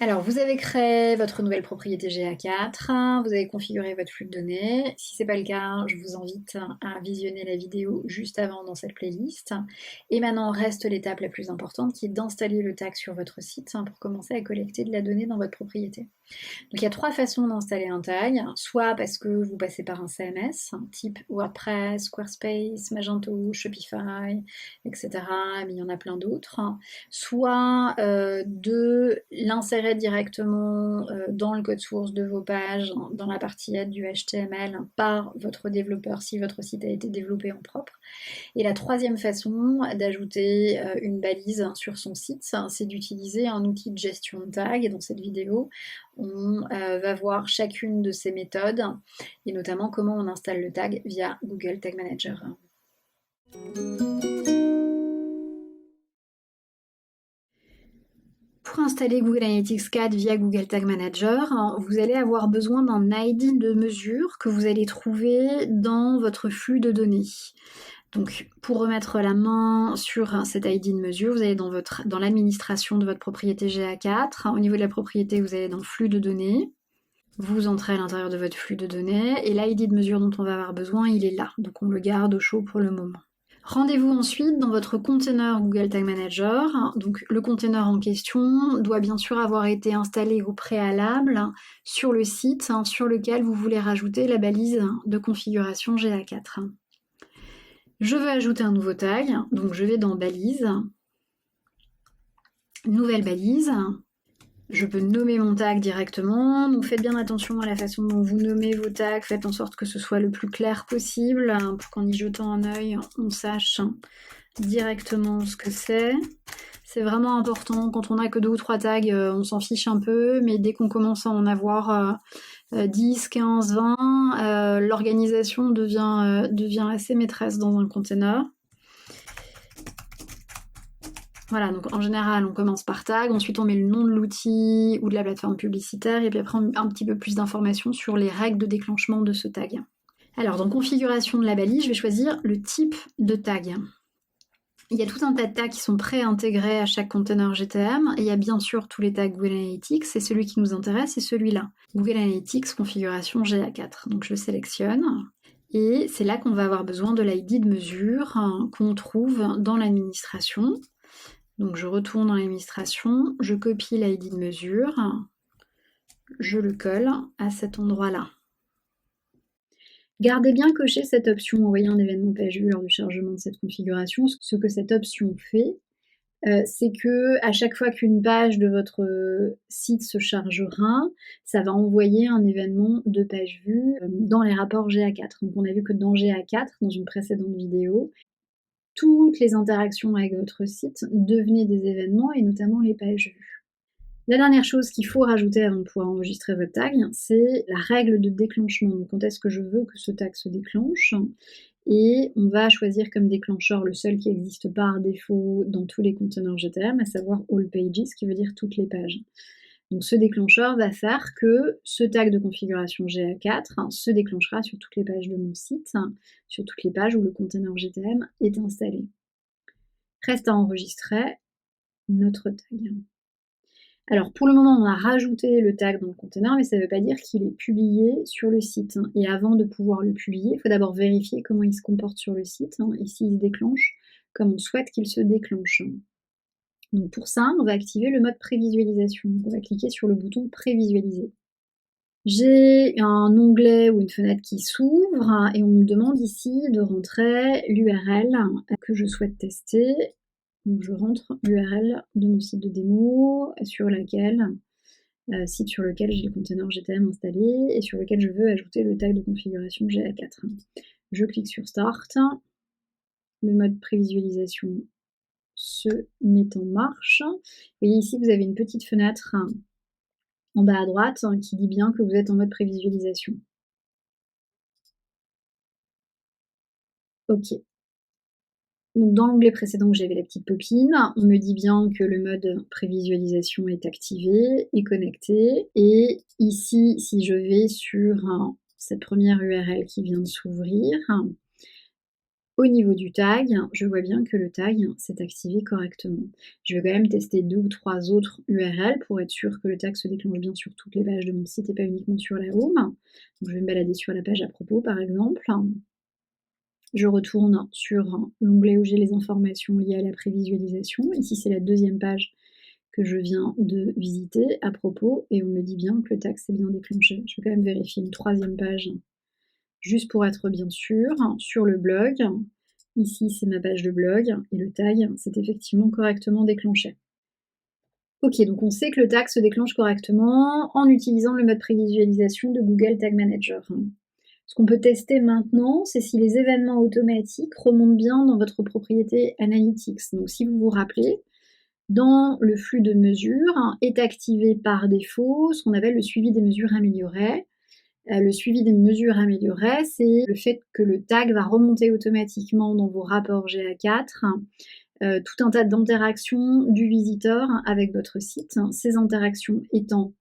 Alors, vous avez créé votre nouvelle propriété GA4, vous avez configuré votre flux de données. Si ce n'est pas le cas, je vous invite à visionner la vidéo juste avant dans cette playlist. Et maintenant, reste l'étape la plus importante qui est d'installer le tag sur votre site pour commencer à collecter de la donnée dans votre propriété. Donc il y a 3 façons d'installer un tag, soit parce que vous passez par un CMS, type WordPress, Squarespace, Magento, Shopify, etc. Mais il y en a plein d'autres. Soit de l'insérer directement dans le code source de vos pages, dans la partie aide du HTML par votre développeur si votre site a été développé en propre. Et la troisième façon d'ajouter une balise sur son site, c'est d'utiliser un outil de gestion de tag. Et dans cette vidéo, on va voir chacune de ces méthodes et notamment comment on installe le tag via Google Tag Manager. Pour installer Google Analytics 4 via Google Tag Manager, vous allez avoir besoin d'un ID de mesure que vous allez trouver dans votre flux de données. Donc, pour remettre la main sur cet ID de mesure, vous allez dans l'administration de votre propriété GA4. Au niveau de la propriété, vous allez dans flux de données. Vous entrez à l'intérieur de votre flux de données et l'ID de mesure dont on va avoir besoin, il est là. Donc, on le garde au chaud pour le moment. Rendez-vous ensuite dans votre container Google Tag Manager. Donc, le container en question doit bien sûr avoir été installé au préalable sur le site sur lequel vous voulez rajouter la balise de configuration GA4. Je veux ajouter un nouveau tag, donc je vais dans balise, nouvelle balise. Je peux nommer mon tag directement, donc faites bien attention à la façon dont vous nommez vos tags, faites en sorte que ce soit le plus clair possible pour qu'en y jetant un œil, on sache directement ce que c'est. C'est vraiment important, quand on n'a que 2 ou 3 tags, on s'en fiche un peu, mais dès qu'on commence à en avoir 10, 15, 20, l'organisation devient assez maîtresse dans un container. Voilà, donc en général, on commence par tag, ensuite on met le nom de l'outil ou de la plateforme publicitaire, et puis après un petit peu plus d'informations sur les règles de déclenchement de ce tag. Alors, dans configuration de la balise, je vais choisir le type de tag. Il y a tout un tas de tags qui sont pré-intégrés à chaque container GTM, et il y a bien sûr tous les tags Google Analytics, et celui qui nous intéresse, c'est celui-là. Google Analytics configuration GA4. Donc je le sélectionne, et c'est là qu'on va avoir besoin de l'ID de mesure qu'on trouve dans l'administration. Donc je retourne dans l'administration, je copie l'ID de mesure, je le colle à cet endroit-là. Gardez bien coché cette option envoyer un événement page vue lors du chargement de cette configuration. Ce que cette option fait, c'est que à chaque fois qu'une page de votre site se chargera, ça va envoyer un événement de page vue dans les rapports GA4. Donc on a vu que dans GA4, dans une précédente vidéo, toutes les interactions avec votre site devenaient des événements et notamment les pages vues. La dernière chose qu'il faut rajouter avant de pouvoir enregistrer votre tag, c'est la règle de déclenchement. Donc quand est-ce que je veux que ce tag se déclenche? Et on va choisir comme déclencheur le seul qui existe par défaut dans tous les conteneurs GTM, à savoir All Pages, qui veut dire toutes les pages. Donc ce déclencheur va faire que ce tag de configuration GA4 se déclenchera sur toutes les pages de mon site, sur toutes les pages où le conteneur GTM est installé. Reste à enregistrer notre tag. Alors pour le moment, on a rajouté le tag dans le container, mais ça ne veut pas dire qu'il est publié sur le site. Et avant de pouvoir le publier, il faut d'abord vérifier comment il se comporte sur le site et s'il se déclenche comme on souhaite qu'il se déclenche. Donc pour ça, on va activer le mode prévisualisation. On va cliquer sur le bouton prévisualiser. J'ai un onglet ou une fenêtre qui s'ouvre et on me demande ici de rentrer l'URL que je souhaite tester. Donc je rentre l'URL de mon site de démo site sur lequel j'ai le container GTM installé et sur lequel je veux ajouter le tag de configuration GA4. Je clique sur Start. Le mode prévisualisation se met en marche. Et ici, vous avez une petite fenêtre en bas à droite qui dit bien que vous êtes en mode prévisualisation. Ok. Donc dans l'onglet précédent où j'avais la petite popine, on me dit bien que le mode prévisualisation est activé et connecté. Et ici, si je vais sur cette première URL qui vient de s'ouvrir, Au niveau du tag, je vois bien que le tag s'est activé correctement. Je vais quand même tester 2 ou 3 autres URL pour être sûr que le tag se déclenche bien sur toutes les pages de mon site et pas uniquement sur la home. Donc je vais me balader sur la page à propos par exemple. Je retourne sur l'onglet où j'ai les informations liées à la prévisualisation. Ici c'est la deuxième page que je viens de visiter à propos et on me dit bien que le tag s'est bien déclenché. Je vais quand même vérifier une troisième page juste pour être bien sûr, sur le blog. Ici, c'est ma page de blog et le tag s'est effectivement correctement déclenché. Ok, donc on sait que le tag se déclenche correctement en utilisant le mode prévisualisation de Google Tag Manager. Ce qu'on peut tester maintenant, c'est si les événements automatiques remontent bien dans votre propriété Analytics. Donc si vous vous rappelez, dans le flux de mesures est activé par défaut ce qu'on appelle le suivi des mesures améliorées. Le suivi des mesures améliorées, c'est le fait que le tag va remonter automatiquement dans vos rapports GA4 tout un tas d'interactions du visiteur avec votre site. Ces interactions étant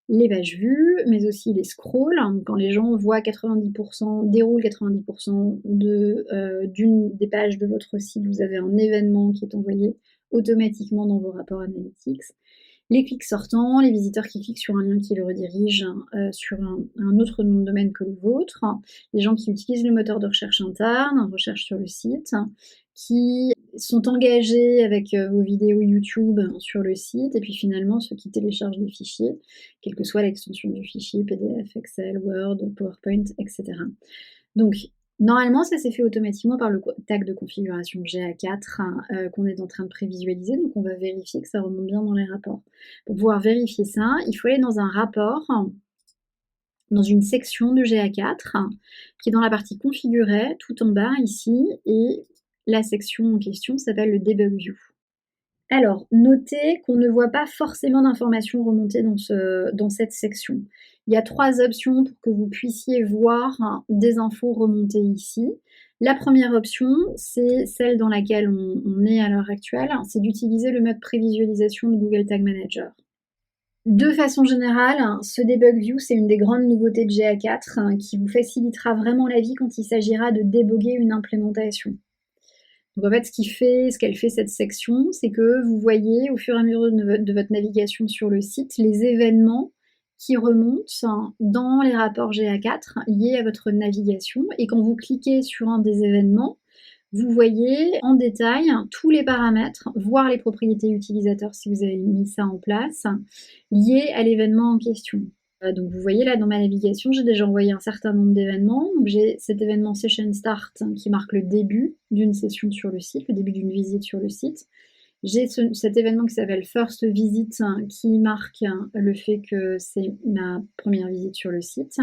les pages vues, mais aussi les scrolls. Quand les gens voient 90%, déroulent 90% d'une des pages de votre site, vous avez un événement qui est envoyé automatiquement dans vos rapports analytics. Les clics sortants, les visiteurs qui cliquent sur un lien qui le redirige sur un autre nom de domaine que le vôtre, les gens qui utilisent le moteur de recherche interne, recherche sur le site, qui sont engagés avec vos vidéos YouTube sur le site, et puis finalement ceux qui téléchargent des fichiers, quelle que soit l'extension du fichier, PDF, Excel, Word, PowerPoint, etc. Donc, normalement, ça s'est fait automatiquement par le tag de configuration GA4 qu'on est en train de prévisualiser, donc on va vérifier que ça remonte bien dans les rapports. Pour pouvoir vérifier ça, il faut aller dans un rapport, dans une section de GA4, qui est dans la partie configurer, tout en bas ici, et la section en question s'appelle le Debug View. Alors, notez qu'on ne voit pas forcément d'informations remontées dans cette section. Il y a 3 options pour que vous puissiez voir des infos remontées ici. La première option, c'est celle dans laquelle on est à l'heure actuelle, c'est d'utiliser le mode prévisualisation de Google Tag Manager. De façon générale, ce Debug View, c'est une des grandes nouveautés de GA4 qui vous facilitera vraiment la vie quand il s'agira de déboguer une implémentation. Donc en fait, ce qu'elle fait cette section, c'est que vous voyez au fur et à mesure de votre navigation sur le site les événements qui remontent dans les rapports GA4 liés à votre navigation. Et quand vous cliquez sur un des événements, vous voyez en détail tous les paramètres, voire les propriétés utilisateurs si vous avez mis ça en place, liés à l'événement en question. Donc vous voyez là dans ma navigation, j'ai déjà envoyé un certain nombre d'événements. Donc j'ai cet événement Session Start qui marque le début d'une session sur le site, le début d'une visite sur le site. J'ai cet événement qui s'appelle First Visit qui marque le fait que c'est ma première visite sur le site.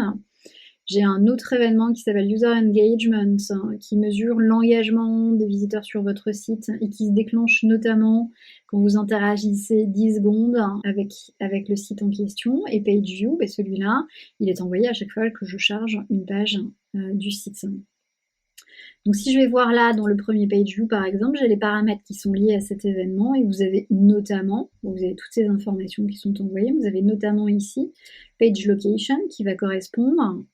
J'ai un autre événement qui s'appelle User Engagement qui mesure l'engagement des visiteurs sur votre site et qui se déclenche notamment quand vous interagissez 10 secondes avec le site en question. Et Page View, celui-là, il est envoyé à chaque fois que je charge une page du site. Donc si je vais voir là dans le premier Page View par exemple, j'ai les paramètres qui sont liés à cet événement et vous avez notamment, vous avez toutes ces informations qui sont envoyées, vous avez notamment ici Page Location qui va correspondre,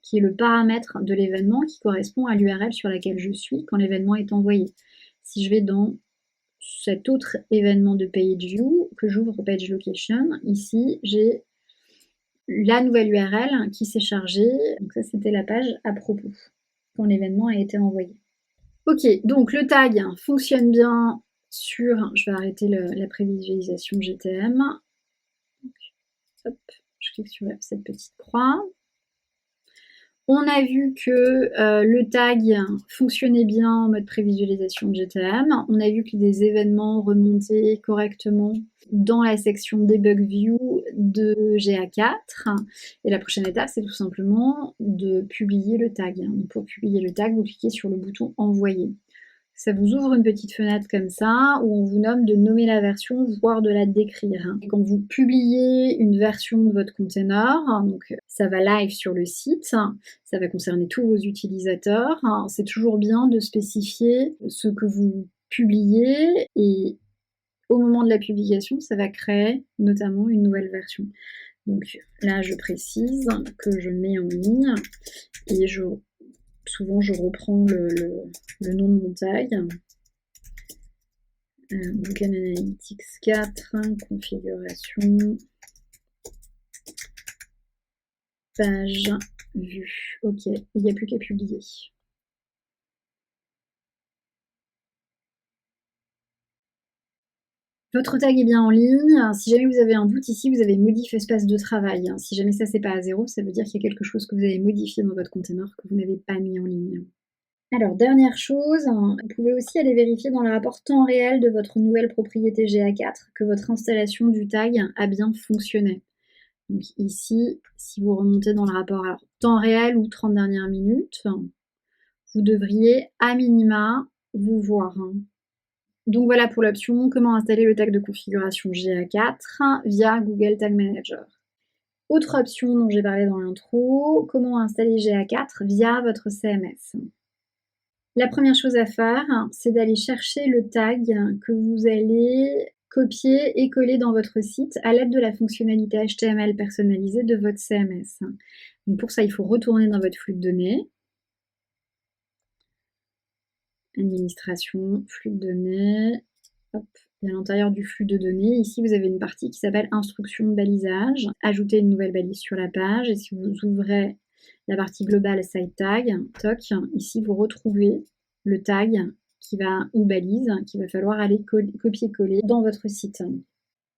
qui est le paramètre de l'événement qui correspond à l'URL sur laquelle je suis quand l'événement est envoyé. Si je vais dans cet autre événement de Page View, que j'ouvre Page Location, ici j'ai la nouvelle URL qui s'est chargée, donc ça c'était la page à propos, quand l'événement a été envoyé. Ok, donc le tag fonctionne bien sur, je vais arrêter la prévisualisation GTM, donc, hop, je clique sur cette petite croix. On a vu que le tag fonctionnait bien en mode prévisualisation de GTM. On a vu que des événements remontaient correctement dans la section Debug View de GA4. Et la prochaine étape, c'est tout simplement de publier le tag. Donc pour publier le tag, vous cliquez sur le bouton Envoyer. Ça vous ouvre une petite fenêtre comme ça où on vous nomme de nommer la version, voire de la décrire. Et quand vous publiez une version de votre container, donc ça va live sur le site, ça va concerner tous vos utilisateurs. C'est toujours bien de spécifier ce que vous publiez et au moment de la publication, ça va créer notamment une nouvelle version. Donc là, je précise que je mets en ligne et je souvent je reprends le nom de mon tag. Google Analytics 4, configuration, page vue. Ok, il n'y a plus qu'à publier. Votre tag est bien en ligne. Si jamais vous avez un doute ici, vous avez modif espace de travail. Si jamais ça c'est pas à 0, ça veut dire qu'il y a quelque chose que vous avez modifié dans votre container que vous n'avez pas mis en ligne. Alors, dernière chose, vous pouvez aussi aller vérifier dans le rapport temps réel de votre nouvelle propriété GA4 que votre installation du tag a bien fonctionné. Donc ici, si vous remontez dans le rapport temps réel ou 30 dernières minutes, vous devriez à minima vous voir. Donc voilà pour l'option comment installer le tag de configuration GA4 via Google Tag Manager. Autre option dont j'ai parlé dans l'intro, comment installer GA4 via votre CMS. La première chose à faire, c'est d'aller chercher le tag que vous allez copier et coller dans votre site à l'aide de la fonctionnalité HTML personnalisée de votre CMS. Donc pour ça, il faut retourner dans votre flux de données. Administration, flux de données. Hop. Et à l'intérieur du flux de données, ici, vous avez une partie qui s'appelle instruction de balisage. Ajoutez une nouvelle balise sur la page. Et si vous ouvrez la partie globale site tag, toc, ici, vous retrouvez le tag ou balise qu'il va falloir aller copier-coller dans votre site.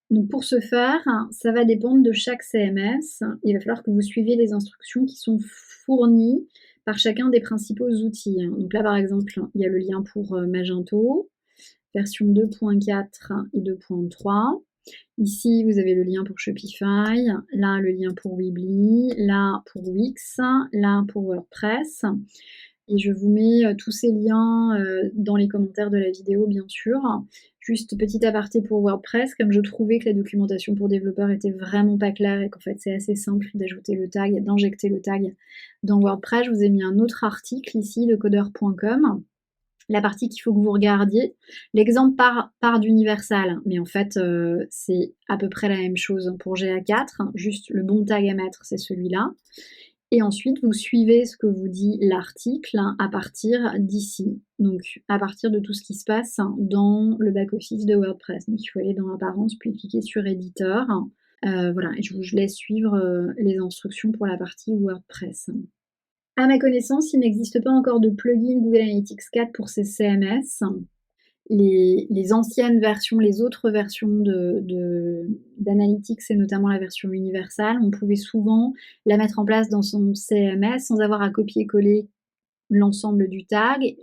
Donc pour ce faire, ça va dépendre de chaque CMS. Il va falloir que vous suiviez les instructions qui sont fournies par chacun des principaux outils. Donc là, par exemple, il y a le lien pour Magento, version 2.4 et 2.3. Ici, vous avez le lien pour Shopify, là, le lien pour Weebly, là, pour Wix, là, pour WordPress. Et je vous mets tous ces liens dans les commentaires de la vidéo, bien sûr. Juste petit aparté pour WordPress, comme je trouvais que la documentation pour développeurs était vraiment pas claire et qu'en fait c'est assez simple d'ajouter le tag, d'injecter le tag dans WordPress, je vous ai mis un autre article ici de codeur.com. La partie qu'il faut que vous regardiez. L'exemple part d'Universal, mais en fait, c'est à peu près la même chose pour GA4, juste le bon tag à mettre, c'est celui-là. Et ensuite, vous suivez ce que vous dit l'article à partir d'ici. Donc, à partir de tout ce qui se passe dans le back-office de WordPress. Donc, il faut aller dans Apparence, puis cliquer sur Éditeur. Voilà, et je vous laisse suivre les instructions pour la partie WordPress. À ma connaissance, il n'existe pas encore de plugin Google Analytics 4 pour ces CMS. Les anciennes versions, les autres versions d'Analytics et notamment la version universelle, on pouvait souvent la mettre en place dans son CMS sans avoir à copier-coller l'ensemble du tag,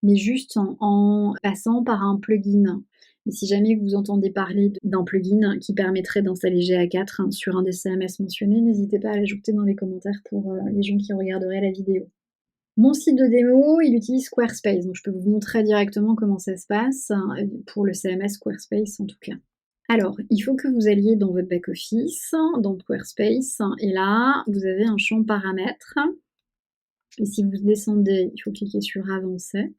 mais juste en passant par un plugin. Et si jamais vous entendez parler d'un plugin qui permettrait d'installer GA4 sur un des CMS mentionnés, n'hésitez pas à l'ajouter dans les commentaires pour les gens qui regarderaient la vidéo. Mon site de démo, il utilise Squarespace, donc je peux vous montrer directement comment ça se passe pour le CMS Squarespace en tout cas. Alors, il faut que vous alliez dans votre back-office, dans Squarespace, et là, vous avez un champ paramètres. Et si vous descendez, il faut cliquer sur Avancer.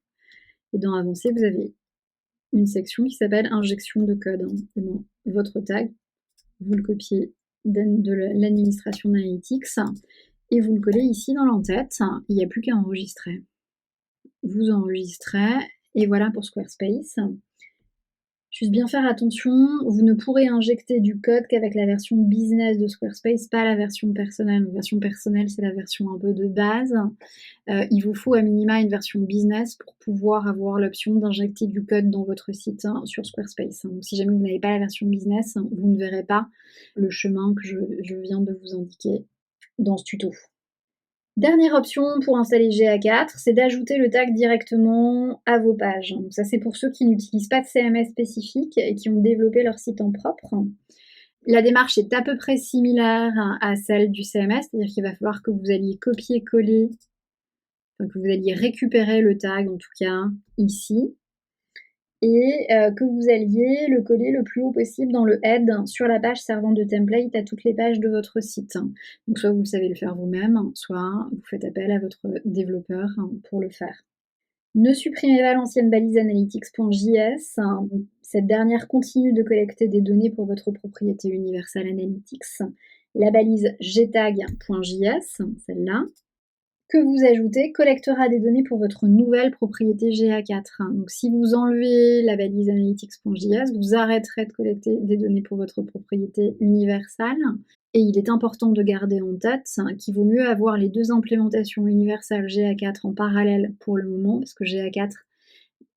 Et dans Avancer, vous avez une section qui s'appelle Injection de code. Et bon, votre tag, vous le copiez de l'administration d'Analytics et vous le collez ici dans l'entête. Il n'y a plus qu'à enregistrer. Vous enregistrez et voilà pour Squarespace. Juste bien faire attention, vous ne pourrez injecter du code qu'avec la version business de Squarespace, pas la version personnelle. La version personnelle, c'est la version un peu de base. Il vous faut à minima une version business pour pouvoir avoir l'option d'injecter du code dans votre site sur Squarespace. Donc si jamais vous n'avez pas la version business, vous ne verrez pas le chemin que je viens de vous indiquer dans ce tuto. Dernière option pour installer GA4, c'est d'ajouter le tag directement à vos pages. Donc ça, c'est pour ceux qui n'utilisent pas de CMS spécifique et qui ont développé leur site en propre. La démarche est à peu près similaire à celle du CMS, c'est-à-dire qu'il va falloir que vous alliez copier-coller, que vous alliez récupérer le tag, en tout cas ici, et que vous alliez le coller le plus haut possible dans le head sur la page servant de template à toutes les pages de votre site. Donc soit vous savez le faire vous-même, soit vous faites appel à votre développeur pour le faire. Ne supprimez pas l'ancienne balise analytics.js. Cette dernière continue de collecter des données pour votre propriété Universal Analytics. La balise gtag.js, celle-là, que vous ajoutez collectera des données pour votre nouvelle propriété GA4. Donc si vous enlevez la balise analytics.js, vous arrêterez de collecter des données pour votre propriété universelle. Et il est important de garder en tête qu'il vaut mieux avoir les deux implémentations universelles GA4 en parallèle pour le moment, parce que GA4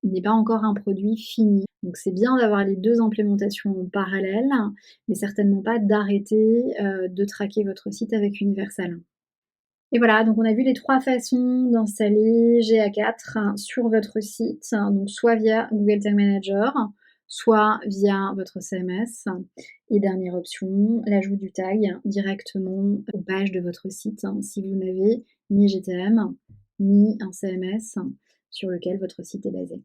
n'est pas encore un produit fini. Donc c'est bien d'avoir les deux implémentations en parallèle, mais certainement pas d'arrêter de traquer votre site avec Universal. Et voilà, donc on a vu les 3 façons d'installer GA4 sur votre site, donc soit via Google Tag Manager, soit via votre CMS. Et dernière option, l'ajout du tag directement aux pages de votre site, si vous n'avez ni GTM, ni un CMS sur lequel votre site est basé.